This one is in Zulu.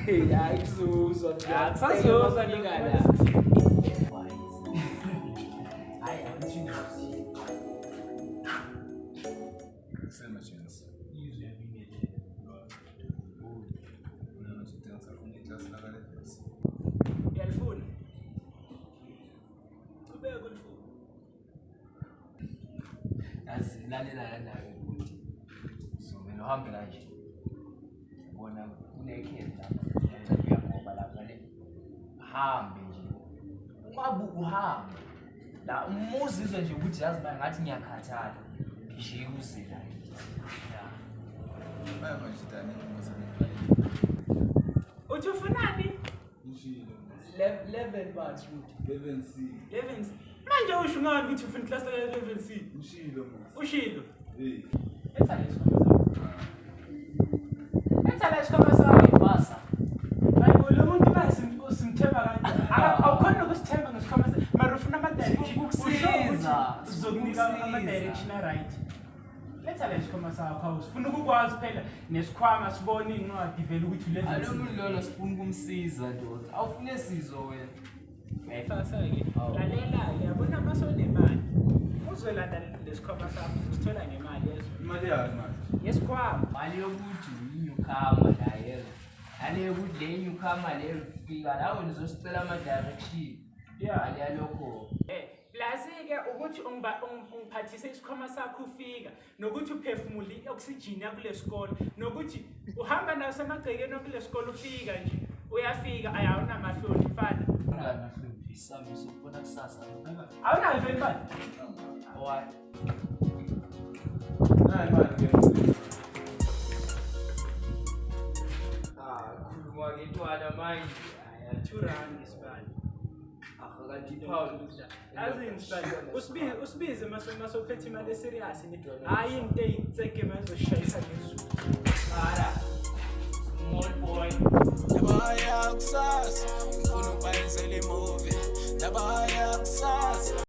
Ayikuzuzwa. Akusazozwa ningala. Hayi awuthi. Sema chance. Izwe yabingelela. Una noche tengo que hacer clase la galetas. Uyalifuna? Qhubeka ulifuna. Yazi lalela nawe ukuthi so mina uhambe kanje. Bona kunekheli lapha. Uyagoba lapha le. Hambe nje. Ungabuku uhambe. La umuzi izwe nje ukuthi yazi ba ngathi ngiyakhathala. Nje uze la. Baya manje tani ngizama. Uthi ufunani? Ngishilo. 11 bathi 11C. 11. Manje usho ngani ukuthi ufuna class ya 11C? Ngishilo manje. Ushilo. Eh. Etha lesikoma. Etha lesikoma sakho basa. Hayi lo muntu basimthemba kanjani? Awukhona ukusithemba ngesikoma sakho. Mara ufuna ama direction ukusiza. Uzokunika ama direction right. Letha lesikoma sakho awusifuna ukukwazi phela nesikhwama sibone incwadi vele ukuthi u11C. Alo muntu lona sifuna ukumsiza ndoda. Awufune sizo wena. Ngayifasa-ke. Lalela uyabona amasonemali. Uzolanda lesikhwama sakho usithola ngemali yezo. Imali yazi manje. Yesikhwama. Mali yokuthi inyukama la yena. Yale yokuthi le inyukama le ifika lawo nizosicela ama direction. Mali yalokho. Plus-ke ukuthi ungiphathise isikhwama sakho ufika nokuthi uphefumule i-oxygen yakule sikole nokuthi uhamba nayo semagcekeni okule sikole ufika nje uyafika ayawuna mahloni mfana. Unganahluphi sami sokubona kusasa. Awunayo vele mfana. Away. Hayi manje. Khuluma ngentwana manje. Aya 2 rand isibani. Akakanti Paul Azini sibani. Usibize masophethe imali serious ni. Hayi into eyitseke manje ushayisa ngezulu. Ara. Small boy. Ndaba Yaksasa, ngifuna ukubhalisela imovie. Ndaba Yaksasa.